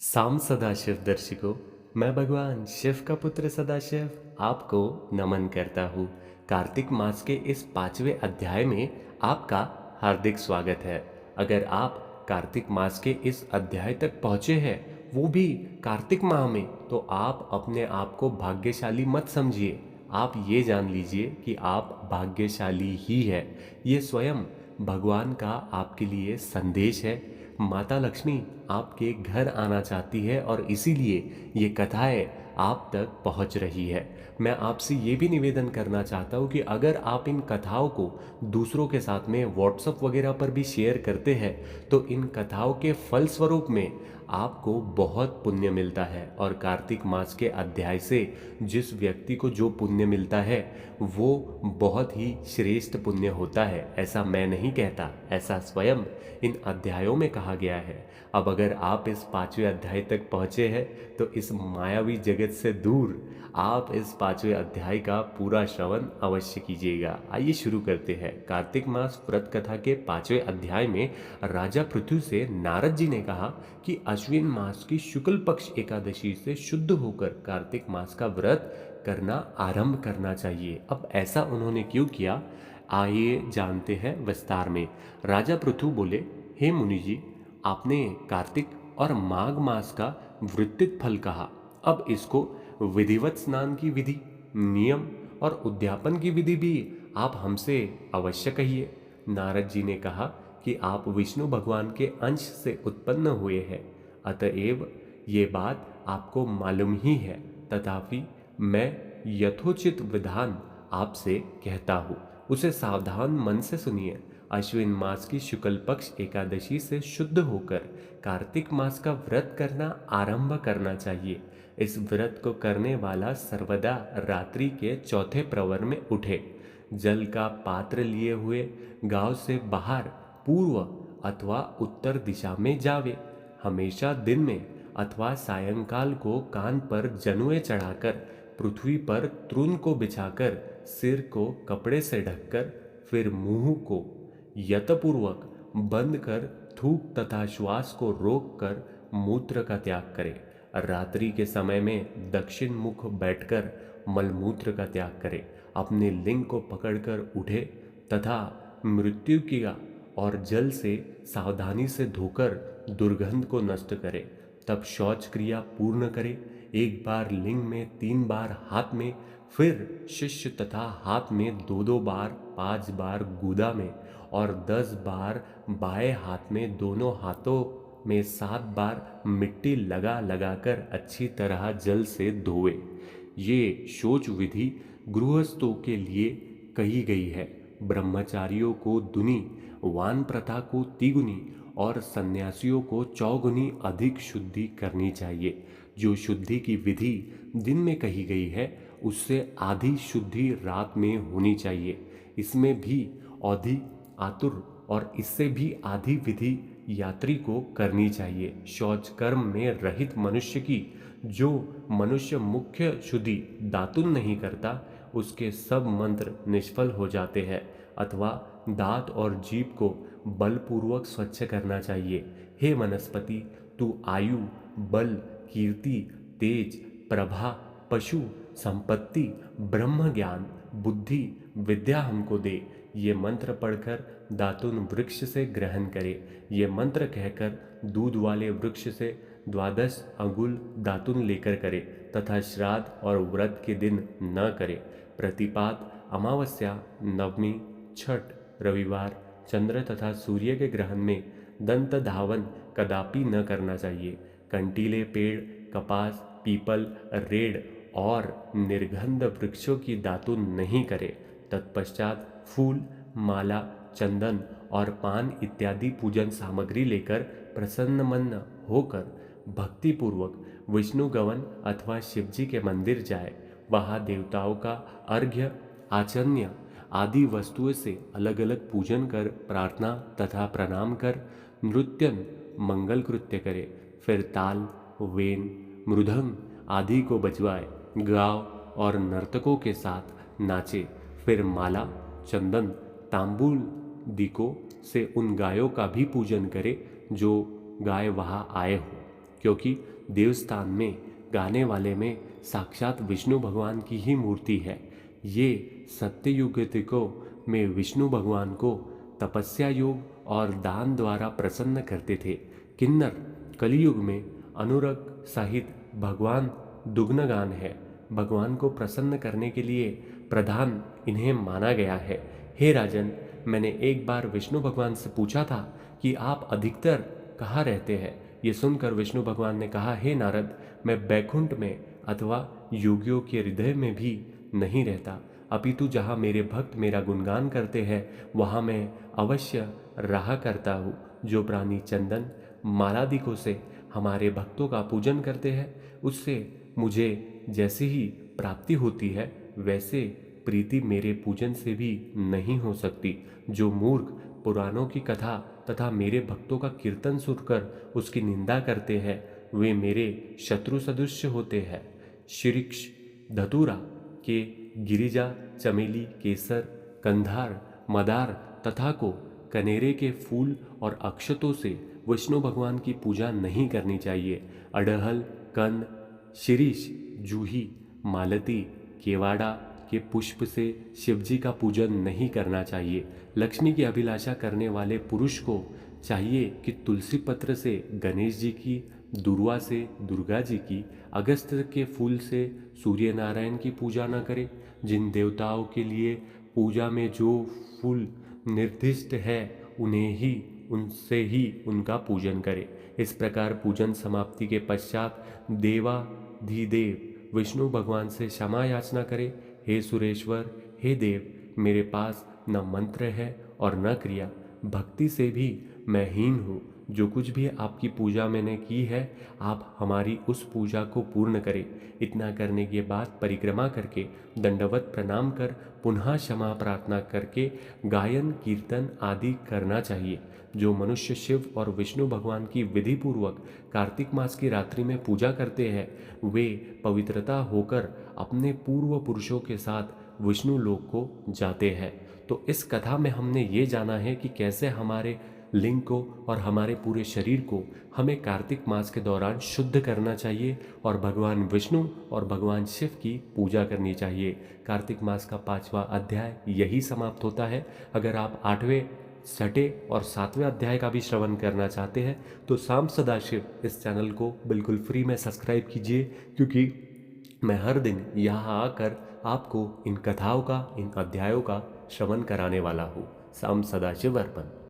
साम सदाशिव दर्शिकों, मैं भगवान शिव का पुत्र सदाशिव आपको नमन करता हूँ। कार्तिक मास के इस 5वें अध्याय में आपका हार्दिक स्वागत है। अगर आप कार्तिक मास के इस अध्याय तक पहुँचे हैं, वो भी कार्तिक माह में, तो आप अपने आप को भाग्यशाली मत समझिए। आप ये जान लीजिए कि आप भाग्यशाली ही है। ये स्वयं भगवान का आपके लिए संदेश है। माता लक्ष्मी आपके घर आना चाहती है और इसीलिए ये कथाएं आप तक पहुंच रही है। मैं आपसे ये भी निवेदन करना चाहता हूँ कि अगर आप इन कथाओं को दूसरों के साथ में व्हाट्सएप वगैरह पर भी शेयर करते हैं, तो इन कथाओं के फलस्वरूप में आपको बहुत पुण्य मिलता है। और कार्तिक मास के अध्याय से जिस व्यक्ति को जो पुण्य मिलता है, वो बहुत ही श्रेष्ठ पुण्य होता है। ऐसा मैं नहीं कहता, ऐसा स्वयं इन अध्यायों में कहा गया है। अब अगर आप इस 5वें अध्याय तक पहुंचे हैं, तो इस मायावी जगत से दूर आप इस 5वें अध्याय का पूरा श्रवण अवश्य कीजिएगा। आइए शुरू करते हैं। कार्तिक मास व्रत कथा के 5वें अध्याय में राजा पृथु से नारद जी ने कहा कि अश्विन मास की शुक्ल पक्ष एकादशी से शुद्ध होकर कार्तिक मास का व्रत करना आरंभ करना चाहिए। अब ऐसा उन्होंने क्यों किया, आइए जानते हैं विस्तार में। राजा पृथु बोले, हे मुनि जी, आपने कार्तिक और माघ मास का वृत्तिक फल कहा। अब इसको विधिवत स्नान की विधि, नियम और उद्यापन की विधि भी आप हमसे अवश्य कहिए। नारद जी ने कहा कि आप विष्णु भगवान के अंश से उत्पन्न हुए हैं, अतएव ये बात आपको मालूम ही है। तथापि मैं यथोचित विधान आपसे कहता हूँ, उसे सावधान मन से सुनिए। अश्विन मास की शुक्ल पक्ष एकादशी से शुद्ध होकर कार्तिक मास का व्रत करना आरंभ करना चाहिए। इस व्रत को करने वाला सर्वदा रात्रि के चौथे प्रवर में उठे, जल का पात्र लिए हुए गांव से बाहर पूर्व अथवा उत्तर दिशा में जावे। हमेशा दिन में अथवा सायंकाल को कान पर जनुए चढ़ाकर, पृथ्वी पर तृण को बिछाकर, सिर को कपड़े से ढककर, फिर मुंह को यतपूर्वक बंद कर थूक तथा श्वास को रोक कर मूत्र का त्याग करे। रात्रि के समय में दक्षिण मुख बैठकर मलमूत्र का त्याग करे। अपने लिंग को पकड़कर उठे तथा मृत्यु किया और जल से सावधानी से धोकर दुर्गंध को नष्ट करे। तब शौच क्रिया पूर्ण करे। एक बार लिंग में 3 बार हाथ में, फिर शिष्य तथा हाथ में 2-2 बार, 5 बार गुदा में और 10 बार बाएं हाथ में, दोनों हाथों में 7 बार मिट्टी लगा लगाकर अच्छी तरह जल से धोए। ये शौच विधि गृहस्थों के लिए कही गई है। ब्रह्मचारियों को दुनी, वान प्रथा को तिगुनी और सन्यासियों को चौगुनी अधिक शुद्धि करनी चाहिए। जो शुद्धि की विधि दिन में कही गई है, उससे आधी शुद्धि रात में होनी चाहिए। इसमें भी औधी, आतुर और इससे भी आधी विधि यात्री को करनी चाहिए। शौच कर्म में रहित मनुष्य की, जो मनुष्य मुख्य शुद्धि दातुन नहीं करता, उसके सब मंत्र निष्फल हो जाते हैं। अथवा दांत और जीभ को बलपूर्वक स्वच्छ करना चाहिए। हे वनस्पति, तू आयु, बल, कीर्ति, तेज, प्रभा, पशु, संपत्ति, ब्रह्म ज्ञान, बुद्धि, विद्या हमको दे। ये मंत्र पढ़कर दातुन वृक्ष से ग्रहण करे। ये मंत्र कहकर दूध वाले वृक्ष से 12 अंगुल दातुन लेकर करे तथा श्राद्ध और व्रत के दिन न करे। प्रतिपात, अमावस्या, नवमी, छठ, रविवार, चंद्र तथा सूर्य के ग्रहण में दंत धावन कदापि न करना चाहिए। कंटीले पेड़, कपास, पीपल, रेड़ और निर्गंध वृक्षों की दातुन नहीं करे। तत्पश्चात फूल, माला, चंदन और पान इत्यादि पूजन सामग्री लेकर प्रसन्न मन होकर भक्तिपूर्वक विष्णु गवन अथवा शिवजी के मंदिर जाए। वहाँ देवताओं का अर्घ्य, आचन्य आदि वस्तुओं से अलग अलग पूजन कर प्रार्थना तथा प्रणाम कर नृत्यन मंगल कृत्य करे। फिर ताल, वेन, मृदंग आदि को बजवाए, गाँव और नर्तकों के साथ नाचे। फिर माला, चंदन, तांबूल दीको से उन गायों का भी पूजन करे जो गाय वहाँ आए हो। क्योंकि देवस्थान में गाने वाले में साक्षात विष्णु भगवान की ही मूर्ति है। ये सत्ययुगतिकों में विष्णु भगवान को तपस्या योग और दान द्वारा प्रसन्न करते थे। किन्नर कलयुग में अनुरग सहित भगवान दुग्नगान है। भगवान को प्रसन्न करने के लिए प्रधान इन्हें माना गया है। हे राजन, मैंने एक बार विष्णु भगवान से पूछा था कि आप अधिकतर कहाँ रहते हैं। ये सुनकर विष्णु भगवान ने कहा, हे नारद, मैं बैकुंठ में अथवा योगियों के हृदय में भी नहीं रहता, अपितु जहाँ मेरे भक्त मेरा गुणगान करते हैं वहाँ मैं अवश्य रहा करता हूँ। जो प्राणी चंदन मालादिकों से हमारे भक्तों का पूजन करते हैं उससे मुझे जैसी ही प्राप्ति होती है वैसे प्रीति मेरे पूजन से भी नहीं हो सकती। जो मूर्ख पुराणों की कथा तथा मेरे भक्तों का कीर्तन सुनकर उसकी निंदा करते हैं वे मेरे शत्रु सदृश होते हैं। शिरीक्ष धतूरा के गिरिजा चमेली केसर कंधार मदार तथा को कनेरे के फूल और अक्षतों से विष्णु भगवान की पूजा नहीं करनी चाहिए। अड़हल कंद शिरीष जूही मालती केवाड़ा के पुष्प से शिवजी का पूजन नहीं करना चाहिए। लक्ष्मी की अभिलाषा करने वाले पुरुष को चाहिए कि तुलसी पत्र से गणेश जी की, दुर्वा से दुर्गा जी की, अगस्त के फूल से सूर्य नारायण की पूजा न करे। जिन देवताओं के लिए पूजा में जो फूल निर्दिष्ट है उनसे ही उनका पूजन करे। इस प्रकार पूजन समाप्ति के पश्चात देवाधिदेव विष्णु भगवान से क्षमा याचना करे। हे सुरेश्वर, हे देव, मेरे पास न मंत्र है और न क्रिया, भक्ति से भी मैं हीन हूँ। जो कुछ भी आपकी पूजा मैंने की है आप हमारी उस पूजा को पूर्ण करें। इतना करने के बाद परिक्रमा करके दंडवत प्रणाम कर पुनः क्षमा प्रार्थना करके गायन कीर्तन आदि करना चाहिए। जो मनुष्य शिव और विष्णु भगवान की विधि पूर्वक कार्तिक मास की रात्रि में पूजा करते हैं वे पवित्रता होकर अपने पूर्व पुरुषों के साथ विष्णु लोक को जाते हैं। तो इस कथा में हमने ये जाना है कि कैसे हमारे लिंग को और हमारे पूरे शरीर को हमें कार्तिक मास के दौरान शुद्ध करना चाहिए और भगवान विष्णु और भगवान शिव की पूजा करनी चाहिए। कार्तिक मास का 5वां अध्याय यही समाप्त होता है। अगर आप 8वें 6ठे और 7वें अध्याय का भी श्रवण करना चाहते हैं तो शाम सदाशिव इस चैनल को बिल्कुल फ्री में सब्सक्राइब कीजिए, क्योंकि मैं हर दिन यहाँ आकर आपको इन कथाओं का, इन अध्यायों का श्रवण कराने वाला हूँ। शाम सदाशिव अर्पण।